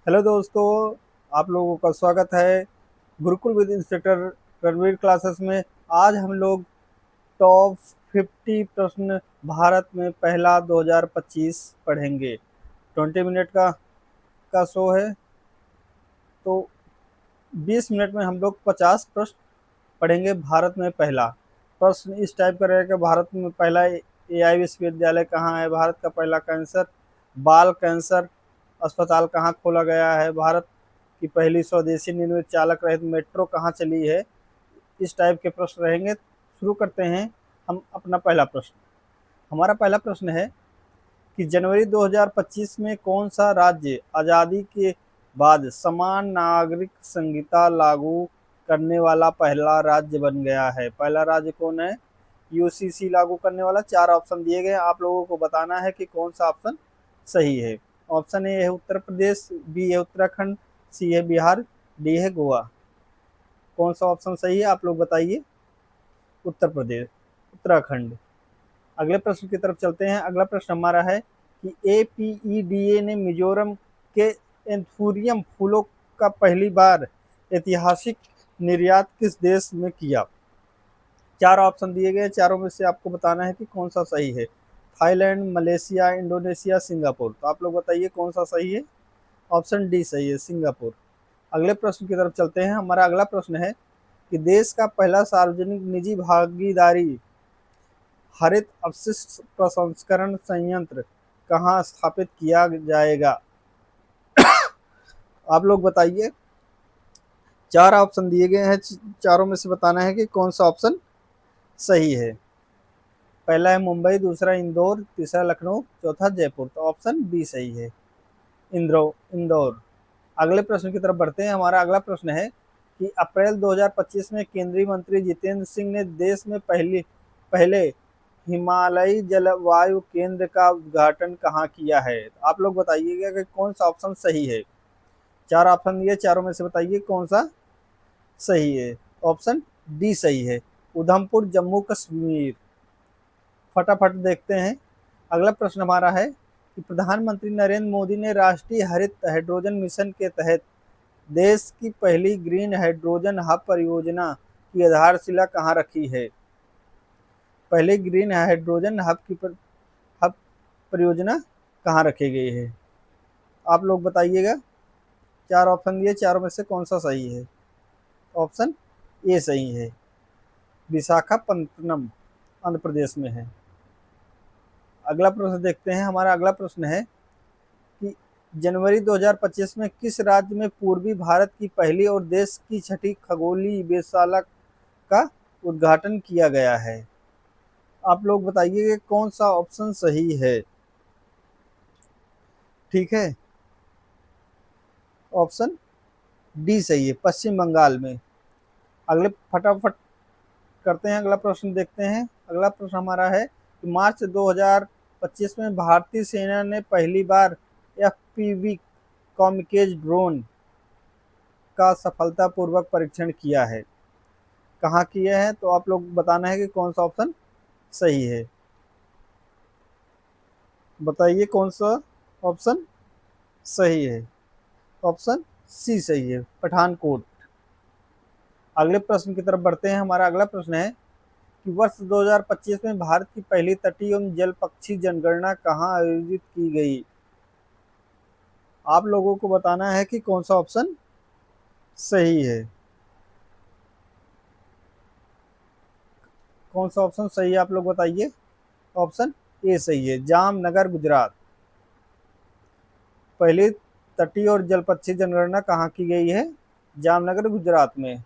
Hello दोस्तों, आप लोगों का स्वागत है Gurukul with instructor Ranveer classes में। आज हम लोग टॉप 50 प्रश्न भारत में पहला 2025 पढ़ेंगे। 20 मिनट का शो है, तो 20 मिनट में हम लोग 50 प्रश्न पढ़ेंगे। भारत में पहला प्रश्न इस टाइप का रहेगा: भारत में पहला एआई विश्वविद्यालय कहाँ है? भारत का पहला कैंसर बाल कैंसर अस्पताल कहाँ खोला गया है? भारत की पहली स्वदेशी निर्मित चालक रहित मेट्रो कहाँ चली है? इस टाइप के प्रश्न रहेंगे। शुरू करते हैं हम अपना पहला प्रश्न। हमारा पहला प्रश्न है कि जनवरी 2025 में कौन सा राज्य आज़ादी के बाद समान नागरिक संहिता लागू करने वाला पहला राज्य बन गया है? पहला राज्य कौन है यूसीसी लागू करने वाला? चार ऑप्शन दिए गए, आप लोगों को बताना है कि कौन सा ऑप्शन सही है। ऑप्शन ए है उत्तर प्रदेश, बी है उत्तराखंड, सी है बिहार, डी है गोवा। कौन सा ऑप्शन सही है आप लोग बताइए। उत्तर प्रदेश, उत्तराखंड। अगले प्रश्न की तरफ चलते हैं। अगला प्रश्न हमारा है कि एपीईडीए ने मिजोरम के एंथूरियम फूलों का पहली बार ऐतिहासिक निर्यात किस देश में किया? चार ऑप्शन दिए गए, चारों में से आपको बताना है कि कौन सा सही है। Thailand, Malaysia, Indonesia, Singapore. तो आप लोग बताइए कौन सा सही है। ऑप्शन डी सही है, सिंगापुर। अगले प्रश्न की तरफ चलते हैं। हमारा अगला प्रश्न है कि देश का पहला सार्वजनिक निजी भागीदारी हरित अपशिष्ट प्रसंस्करण संयंत्र कहाँ स्थापित किया जाएगा? आप लोग बताइए। चार ऑप्शन दिए गए हैं, चारों में से बताना है कि कौन सा ऑप्शन सही है। पहला है मुंबई, दूसरा इंदौर, तीसरा लखनऊ, चौथा जयपुर। तो ऑप्शन बी सही है, इंदौर। अगले प्रश्न की तरफ बढ़ते हैं। हमारा अगला प्रश्न है कि अप्रैल 2025 में केंद्रीय मंत्री जितेंद्र सिंह ने देश में पहले हिमालयी जलवायु केंद्र का उद्घाटन कहाँ किया है? आप लोग बताइएगा कि कौन सा ऑप्शन सही है। चार ऑप्शन दिए, चारों में से बताइए कौन सा सही है। ऑप्शन डी सही है, उधमपुर, जम्मू कश्मीर। फटाफट देखते हैं। अगला प्रश्न हमारा है कि प्रधानमंत्री नरेंद्र मोदी ने राष्ट्रीय हरित हाइड्रोजन मिशन के तहत देश की पहली ग्रीन हाइड्रोजन हब परियोजना की आधारशिला कहाँ रखी है? पहले ग्रीन हाइड्रोजन हब परियोजना कहाँ रखी गई है? आप लोग बताइएगा। चार ऑप्शन दिए, चारों में से कौन सा सही है। ऑप्शन ए सही है, विशाखापत्तनम आंध्र प्रदेश में है। अगला प्रश्न देखते हैं। हमारा अगला प्रश्न है कि जनवरी 2025 में किस राज्य में पूर्वी भारत की पहली और देश की छठी खगोलीय वेधशाला का उद्घाटन किया गया है? आप लोग बताइए कि कौन सा ऑप्शन सही है। ठीक है, ऑप्शन डी सही है, पश्चिम बंगाल में। अगले फटाफट करते हैं, अगला प्रश्न देखते हैं। अगला प्रश्न हमारा है कि मार्च 2025 में भारतीय सेना ने पहली बार एफपीवी कॉमिकेज ड्रोन का सफलतापूर्वक परीक्षण किया है। कहाँ किया है? तो आप लोग बताना है कि कौन सा ऑप्शन सही है। बताइए कौन सा ऑप्शन सही है। ऑप्शन सी सही है, पठानकोट। अगले प्रश्न की तरफ बढ़ते हैं। हमारा अगला प्रश्न है कि वर्ष 2025 में भारत की पहली तटीय एवं जल पक्षी जनगणना कहाँ आयोजित की गई? आप लोगों को बताना है कि कौन सा ऑप्शन सही है। कौन सा ऑप्शन सही है आप लोग बताइए। ऑप्शन ए सही है, जामनगर, गुजरात। पहली तटीय और जल पक्षी जनगणना कहाँ की गई है? जामनगर, गुजरात में।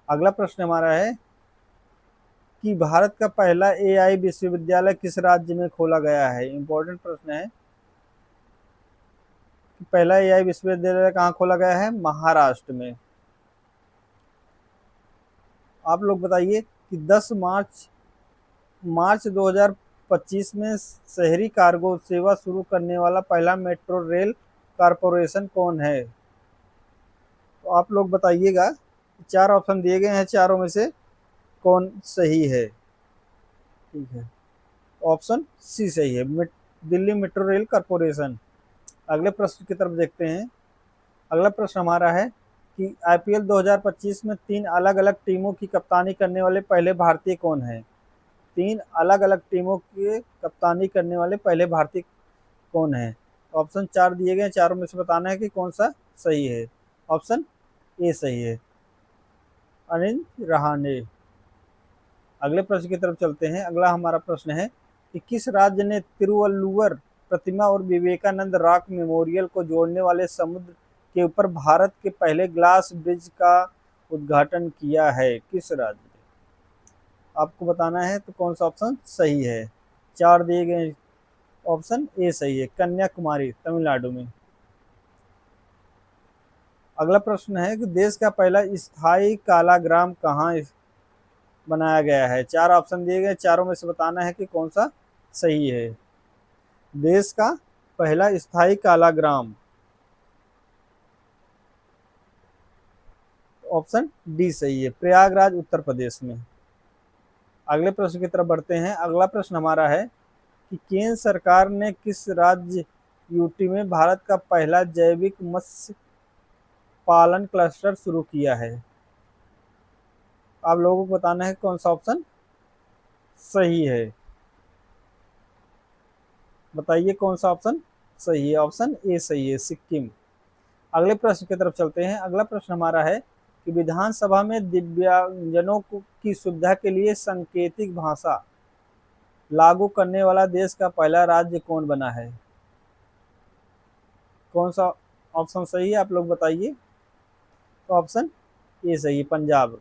अगला प्रश्न हमारा है कि भारत का पहला एआई विश्वविद्यालय किस राज्य में खोला गया है? इंपॉर्टेंट प्रश्न है कि पहला एआई विश्वविद्यालय कहाँ खोला गया है? महाराष्ट्र में। आप लोग बताइए कि 10 मार्च 2025 में शहरी कार्गो सेवा शुरू करने वाला पहला मेट्रो रेल कारपोरेशन कौन है? तो आप लोग बताइएगा। चार ऑप्शन दिए गए हैं, चारों में से कौन सही है। ठीक है, ऑप्शन सी सही है, दिल्ली मेट्रो रेल कारपोरेशन। अगले प्रश्न की तरफ देखते हैं। अगला प्रश्न हमारा है कि आईपीएल 2025 में 3 अलग-अलग टीमों की कप्तानी करने वाले पहले भारतीय कौन हैं? 3 अलग-अलग टीमों की कप्तानी करने वाले पहले भारतीय कौन हैं? ऑप्शन 4 दिए गए हैं, चारों में से बताना है कि कौन सा सही है। ऑप्शन ए सही है, अनिल रहाणे। अगले प्रश्न की तरफ चलते हैं। अगला हमारा प्रश्न है कि किस राज्य ने तिरुवल्लुवर प्रतिमा और विवेकानंद रॉक मेमोरियल को जोड़ने वाले समुद्र के ऊपर भारत के पहले ग्लास ब्रिज का उद्घाटन किया है? किस राज्य ने? आपको बताना है तो कौन सा ऑप्शन सही है। 4 दिए गए, ऑप्शन ए सही है, कन्याकुमारी तमिलनाडु में। अगला प्रश्न है कि देश का पहला स्थायी कालाग्राम कहाँ बनाया गया है? 4 ऑप्शन दिए गए, चारों में से बताना है कि कौन सा सही है। देश का पहला स्थायी कालाग्राम, ऑप्शन डी सही है, प्रयागराज उत्तर प्रदेश में। अगले प्रश्न की तरफ बढ़ते हैं। अगला प्रश्न हमारा है कि केंद्र सरकार ने किस राज्य यूटी में भारत का पहला जैविक मत्स्य पालन क्लस्टर शुरू किया है? आप लोगों को बताना है कौन सा ऑप्शन सही है। बताइए कौन सा ऑप्शन सही है। ऑप्शन ए सही है, सिक्किम। अगले प्रश्न की तरफ चलते हैं। अगला प्रश्न हमारा है कि विधानसभा में दिव्यांगजनों की सुविधा के लिए सांकेतिक भाषा लागू करने वाला देश का पहला राज्य कौन बना है? कौन सा ऑप्शन सही है, आप लोग बताइए। तो ऑप्शन ए सही है, पंजाब।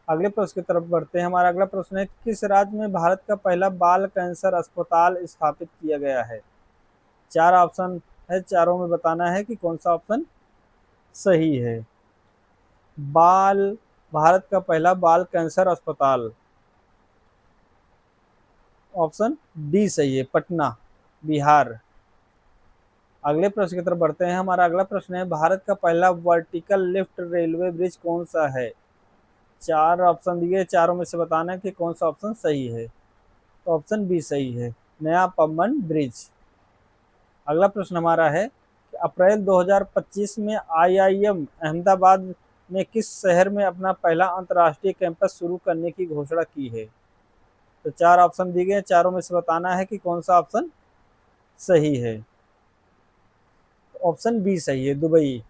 अगले प्रश्न की तरफ बढ़ते हैं। हमारा अगला प्रश्न है किस राज्य में भारत का पहला बाल कैंसर अस्पताल स्थापित किया गया है? 4 ऑप्शन है, चारों में बताना है कि कौन सा ऑप्शन सही है। बाल भारत का पहला बाल कैंसर अस्पताल, ऑप्शन डी सही है, पटना बिहार। अगले प्रश्न की तरफ बढ़ते हैं। हमारा अगला प्रश्न है भारत का पहला वर्टिकल लिफ्ट रेलवे ब्रिज कौन सा है? 4 ऑप्शन दिए, चारों में से बताना है कि कौन सा ऑप्शन सही है। तो ऑप्शन बी सही है, नया पम्बन ब्रिज। अगला प्रश्न हमारा है कि अप्रैल 2025 में आईआईएम अहमदाबाद ने किस शहर में अपना पहला अंतर्राष्ट्रीय कैंपस शुरू करने की घोषणा की है? तो 4 ऑप्शन दिए गए, चारों में से बताना है कि कौन सा ऑप्शन सही है। ऑप्शन बी सही है, दुबई।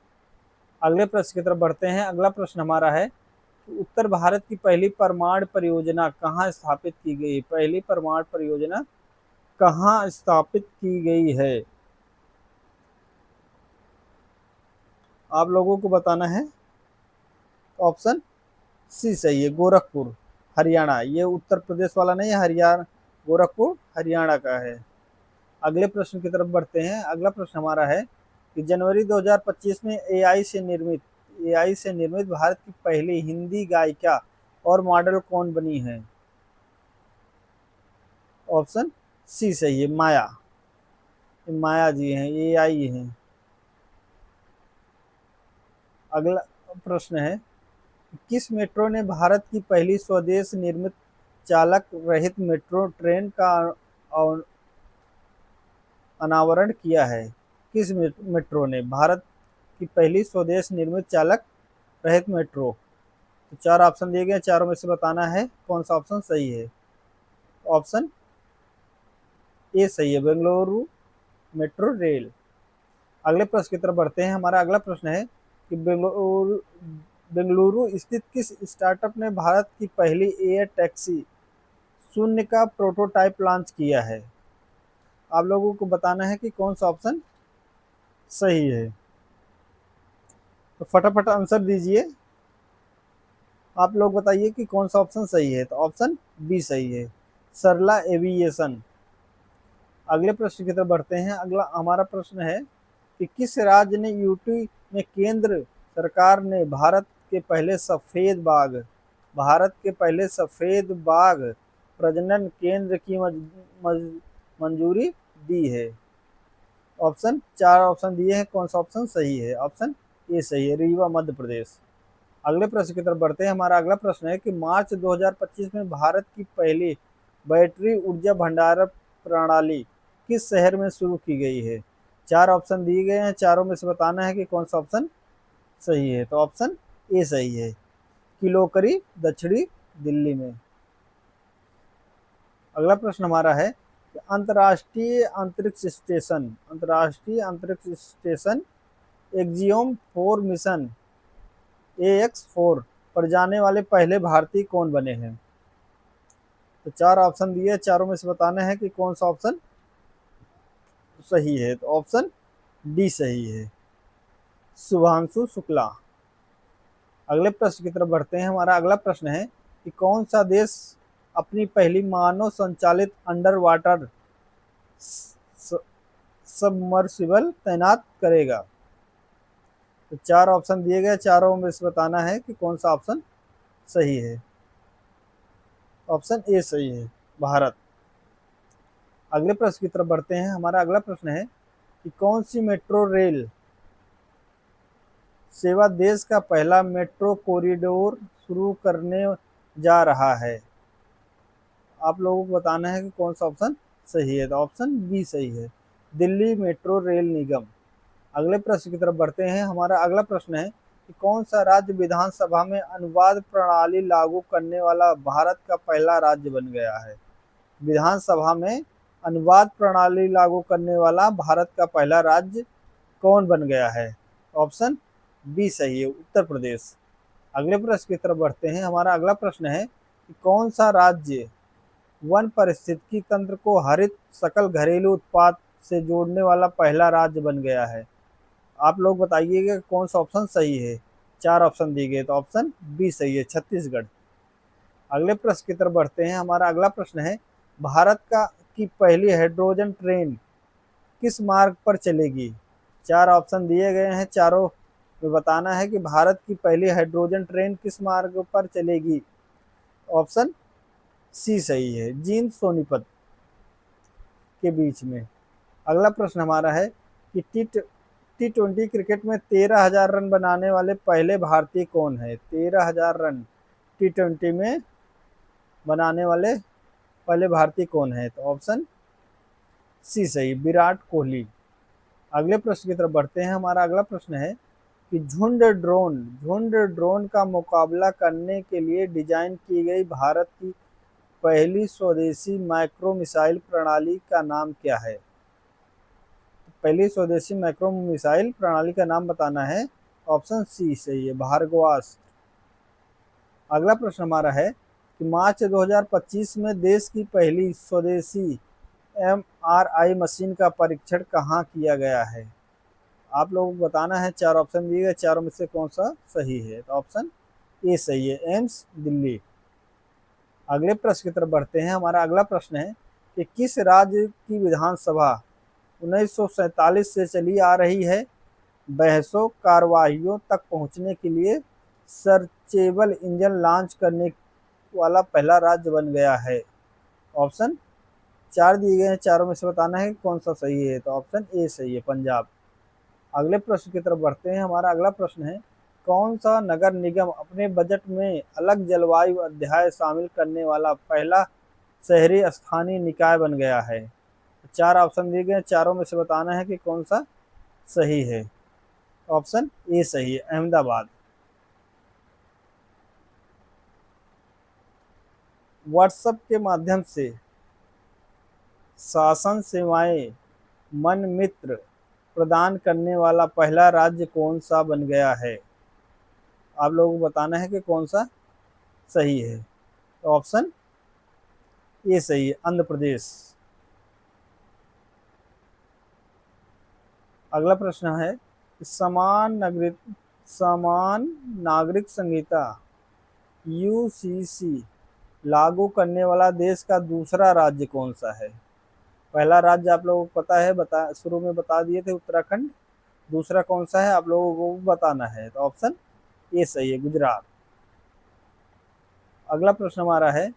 अगले प्रश्न की तरफ बढ़ते हैं। अगला प्रश्न हमारा है कि उत्तर भारत की पहली परमाणु परियोजना कहाँ स्थापित की गई? पहली परमाणु परियोजना कहाँ स्थापित की गई है? आप लोगों को बताना है। ऑप्शन सी सही है, गोरखपुर हरियाणा। ये उत्तर प्रदेश वाला नहीं है, हरियाणा, गोरखपुर हरियाणा का है। अगले प्रश्न की तरफ बढ़ते हैं। अगला प्रश्न हमारा है कि जनवरी 2025 में एआई से निर्मित भारत की पहली हिंदी गायिका और मॉडल कौन बनी है? ऑप्शन सी सही है, माया। माया जी हैं, एआई हैं। अगला प्रश्न है किस मेट्रो ने भारत की पहली स्वदेश निर्मित चालक रहित मेट्रो ट्रेन का अनावरण किया है? किस मेट्रो ने भारत की पहली स्वदेश निर्मित चालक रहित मेट्रो? तो 4 ऑप्शन दिए गए, चारों में से बताना है कौन सा ऑप्शन सही है। ऑप्शन ए सही है, बेंगलुरु मेट्रो रेल। अगले प्रश्न की तरफ बढ़ते हैं। हमारा अगला प्रश्न है कि बेंगलुरु स्थित किस स्टार्टअप ने भारत की पहली एयर टैक्सी शून्य का प्रोटोटाइप लॉन्च किया है? आप लोगों को बताना है कि कौन सा ऑप्शन सही है। तो फटाफट आंसर दीजिए। आप लोग बताइए कि कौन सा ऑप्शन सही है। तो ऑप्शन बी सही है, सरला एविएशन। अगले प्रश्न की तरफ बढ़ते हैं। अगला हमारा प्रश्न है कि किस राज्य ने यूटी में केंद्र सरकार ने भारत के पहले सफेद बाघ प्रजनन केंद्र की मंजूरी दी है? ऑप्शन 4 ऑप्शन दिए हैं, कौन सा ऑप्शन सही है। ऑप्शन ए सही है, रीवा मध्य प्रदेश। अगले प्रश्न की तरफ बढ़ते हैं। हमारा अगला प्रश्न है कि मार्च 2025 में भारत की पहली बैटरी ऊर्जा भंडारण प्रणाली किस शहर में शुरू की गई है? चार ऑप्शन दिए गए हैं, चारों में से बताना है कि कौन सा ऑप्शन सही है। तो ऑप्शन ए सही है, किलोकरी दक्षिणी दिल्ली में। अगला प्रश्न हमारा है कि अंतर्राष्ट्रीय अंतरिक्ष स्टेशन एक्जियोम 4 मिशन AX4 पर जाने वाले पहले भारतीय कौन बने हैं। तो चार ऑप्शन दिए, चारों में से बताना है कि कौन सा ऑप्शन सही है। तो ऑप्शन डी सही है, शुभांशु शुक्ला। अगले प्रश्न की तरफ बढ़ते हैं। हमारा अगला प्रश्न है कि कौन सा देश अपनी पहली मानव संचालित अंडर वाटर सबमर्सिबल तैनात करेगा। तो चार ऑप्शन दिए गए, चारों में से बताना है कि कौन सा ऑप्शन सही है। ऑप्शन ए सही है, भारत। अगले प्रश्न की तरफ बढ़ते हैं। हमारा अगला प्रश्न है कि कौन सी मेट्रो रेल सेवा देश का पहला मेट्रो कॉरिडोर शुरू करने जा रहा है। आप लोगों को बताना है कि कौन सा ऑप्शन सही है। तो ऑप्शन बी सही है, दिल्ली मेट्रो रेल निगम। अगले प्रश्न की तरफ बढ़ते हैं। हमारा अगला प्रश्न है कि कौन सा राज्य विधानसभा में अनुवाद प्रणाली लागू करने वाला भारत का पहला राज्य बन गया है। विधानसभा में अनुवाद प्रणाली लागू करने वाला भारत का पहला राज्य कौन बन गया है। ऑप्शन बी सही है, उत्तर प्रदेश। अगले प्रश्न की तरफ बढ़ते हैं। हमारा अगला प्रश्न है कि कौन सा राज्य वन पारिस्थितिकी तंत्र को हरित सकल घरेलू उत्पाद से जोड़ने वाला पहला राज्य बन गया है। आप लोग बताइएगा कौन सा ऑप्शन सही है। चार ऑप्शन दिए गए, तो ऑप्शन बी सही है, छत्तीसगढ़। अगले प्रश्न की तरफ बढ़ते हैं। हमारा अगला प्रश्न है भारत का की पहली हाइड्रोजन ट्रेन किस मार्ग पर चलेगी। चार ऑप्शन दिए गए हैं, चारों में बताना है कि भारत की पहली हाइड्रोजन ट्रेन किस मार्ग पर चलेगी। ऑप्शन सी सही है, जींद सोनीपत के बीच में। अगला प्रश्न हमारा है कि टी20 क्रिकेट में 13,000 रन बनाने वाले पहले भारतीय कौन है। 13,000 रन टी20 में बनाने वाले पहले भारतीय कौन है। तो ऑप्शन सी सही, विराट कोहली। अगले प्रश्न की तरफ बढ़ते हैं। हमारा अगला प्रश्न है कि झुंड ड्रोन का मुकाबला करने के लिए डिजाइन की गई भारत की पहली स्वदेशी माइक्रो मिसाइल प्रणाली का नाम क्या है। पहली स्वदेशी माइक्रो मिसाइल प्रणाली का नाम बताना है। ऑप्शन सी सही है, भार्गवास्त्र। अगला प्रश्न हमारा है कि मार्च 2025 में देश की पहली स्वदेशी MRI मशीन का परीक्षण कहाँ किया गया है। आप लोगों को बताना है, चार ऑप्शन दिए गए, चारों में से कौन सा सही है। तो ऑप्शन ए सही है, एम्स दिल्ली। अगले प्रश्न की तरफ बढ़ते हैं। हमारा अगला प्रश्न है कि किस राज्य की विधानसभा 1947 से चली आ रही है बहसों कार्रवाइयों तक पहुंचने के लिए सर्चेबल इंजन लॉन्च करने वाला पहला राज्य बन गया है। ऑप्शन चार दिए गए हैं, चारों में से बताना है कौन सा सही है। तो ऑप्शन ए सही है, पंजाब। अगले प्रश्न की तरफ बढ़ते हैं। हमारा अगला प्रश्न है कौन सा नगर निगम अपने बजट में अलग जलवायु अध्याय शामिल करने वाला पहला शहरी स्थानीय निकाय बन गया है। चार ऑप्शन दिए गए, चारों में से बताना है कि कौन सा सही है। ऑप्शन ए सही है, अहमदाबाद। व्हाट्सएप के माध्यम से शासन सेवाएं मन मित्र प्रदान करने वाला पहला राज्य कौन सा बन गया है। आप लोगों को बताना है कि कौन सा सही है। तो ऑप्शन ए सही है, आंध्र प्रदेश। अगला प्रश्न है समान नागरिक संहिता UCC लागू करने वाला देश का दूसरा राज्य कौन सा है। पहला राज्य आप लोगों को पता है, शुरू में बता दिए थे, उत्तराखंड। दूसरा कौन सा है आप लोगों को बताना है। तो ऑप्शन ए सही है, गुजरात। अगला प्रश्न हमारा है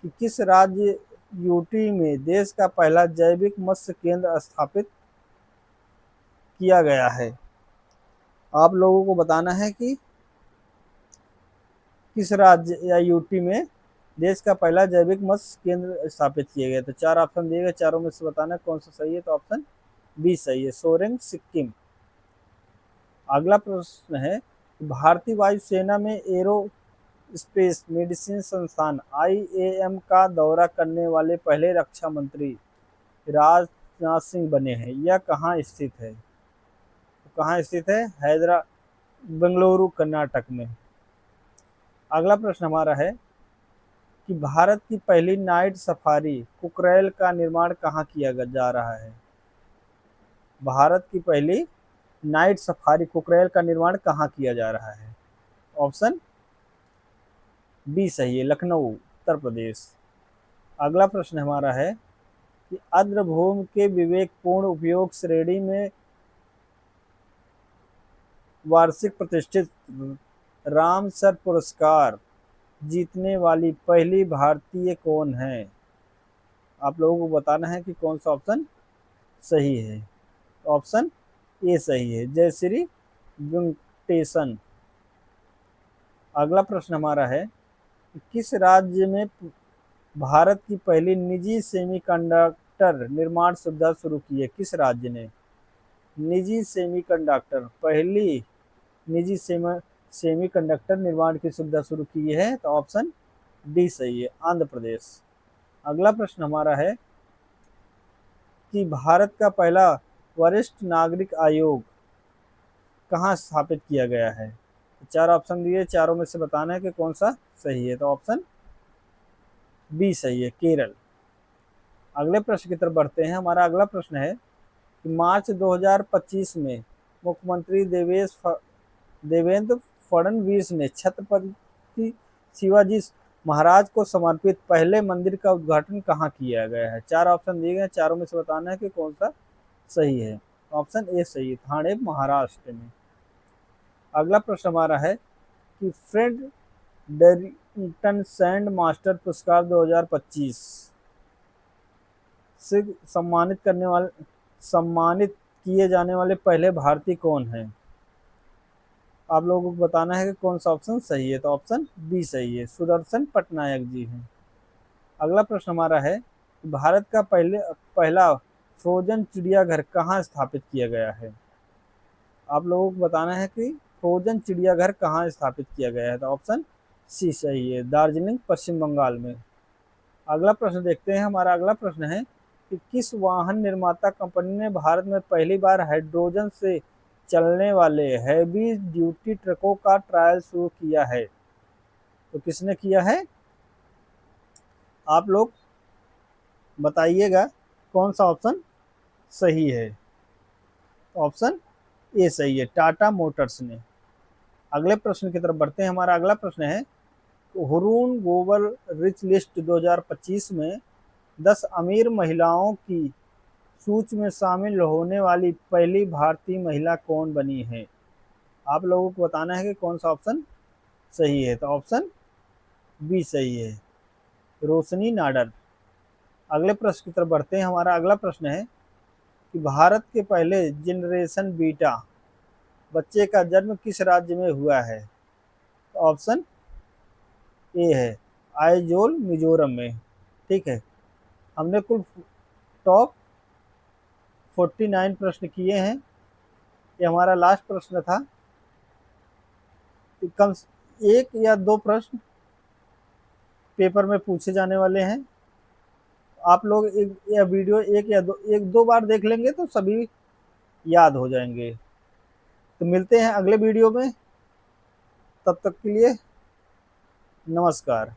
कि किस राज्य यूटी में देश का पहला जैविक मत्स्य केंद्र स्थापित किया गया है। आप लोगों को बताना है कि किस राज्य या यूटी में देश का पहला जैविक मत्स्य केंद्र स्थापित किया गया। तो चार ऑप्शन दिए गए, चारों में से बताना है कौन सा सही है। तो ऑप्शन बी सही है, सोरेंग सिक्किम। अगला प्रश्न है, भारतीय वायुसेना में एरो स्पेस मेडिसिन संस्थान आईएएम का दौरा करने वाले पहले रक्षा मंत्री राजनाथ सिंह बने हैं। यह कहाँ स्थित है? तो कहाँ स्थित है? बेंगलुरु कर्नाटक में। अगला प्रश्न हमारा है कि भारत की पहली नाइट सफारी कुकरैल का निर्माण कहाँ किया जा रहा है? भारत की पहली नाइट सफारी कुकरैल का निर्माण कहाँ किया जा रहा है? ऑप्शन बी सही है, लखनऊ उत्तर प्रदेश। अगला प्रश्न हमारा है कि आर्द्रभूमि के विवेकपूर्ण उपयोग श्रेणी में वार्षिक प्रतिष्ठित रामसर पुरस्कार जीतने वाली पहली भारतीय कौन है? आप लोगों को बताना है कि कौन सा ऑप्शन सही है। ऑप्शन ए सही है, जयश्री वेंकटेशन। अगला प्रश्न हमारा है कि किस राज्य में भारत की पहली निजी सेमीकंडक्टर निर्माण सुविधा शुरू की है? किस राज्य ने निजी सेमीकंडक्टर पहली निजी सेमीकंडक्टर निर्माण की सुविधा शुरू की है? तो ऑप्शन डी सही है, आंध्र प्रदेश। अगला प्रश्न हमारा है कि भारत का पहला वरिष्ठ नागरिक आयोग कहाँ स्थापित किया गया है? चार ऑप्शन दिए, चारों में से बताना है कि कौन सा सही है। तो ऑप्शन बी सही है, केरल। अगले प्रश्न की तरफ बढ़ते हैं। हमारा अगला प्रश्न है कि मार्च 2025 में मुख्यमंत्री देवेंद्र फडणवीस ने छत्रपति शिवाजी महाराज को समर्पित पहले मंदिर का उद्घाटन कहाँ किया गया है? चार ऑप्शन दिए गए, चारों में से बताना है कि कौन सा सही है। ऑप्शन ए सही है, ठाणे महाराष्ट्र में। अगला प्रश्न हमारा है कि फ्रेड डेरिंगटन सैंड मास्टर पुरस्कार 2025 से सम्मानित किए जाने वाले पहले भारतीय कौन हैं? आप लोगों को बताना है कि कौन सा ऑप्शन सही है। तो ऑप्शन बी सही है, सुदर्शन पटनायक जी हैं। अगला प्रश्न हमारा है कि भारत का पहला फ्रोजन चिड़ियाघर कहाँ स्थापित किया गया है? आप लोगों को बताना है कि फ्रोजन चिड़ियाघर कहाँ स्थापित किया गया है। तो ऑप्शन सी सही है, दार्जिलिंग पश्चिम बंगाल में। अगला प्रश्न देखते हैं। हमारा अगला प्रश्न है कि किस वाहन निर्माता कंपनी ने भारत में पहली बार हाइड्रोजन से चलने वाले हैवी ड्यूटी ट्रकों का ट्रायल शुरू किया है? तो किसने किया है? आप लोग बताइएगा कौन सा ऑप्शन सही है। ऑप्शन ए सही है, टाटा मोटर्स ने। अगले प्रश्न की तरफ बढ़ते हैं। हमारा अगला प्रश्न है, हुरून ग्लोबल रिच लिस्ट 2025 में 10 अमीर महिलाओं की सूची में शामिल होने वाली पहली भारतीय महिला कौन बनी है? आप लोगों को बताना है कि कौन सा ऑप्शन सही है। तो ऑप्शन बी सही है, रोशनी नाडर। अगले प्रश्न की तरफ बढ़ते हैं। हमारा अगला प्रश्न है कि भारत के पहले जनरेशन बीटा बच्चे का जन्म किस राज्य में हुआ है? तो ऑप्शन ए है, आइजोल मिजोरम में। ठीक है, हमने कुल टॉप 49 प्रश्न किए हैं। ये हमारा लास्ट प्रश्न था। कम एक या दो प्रश्न पेपर में पूछे जाने वाले हैं। आप लोग यह वीडियो एक दो बार देख लेंगे तो सभी याद हो जाएंगे। तो मिलते हैं अगले वीडियो में, तब तक के लिए नमस्कार।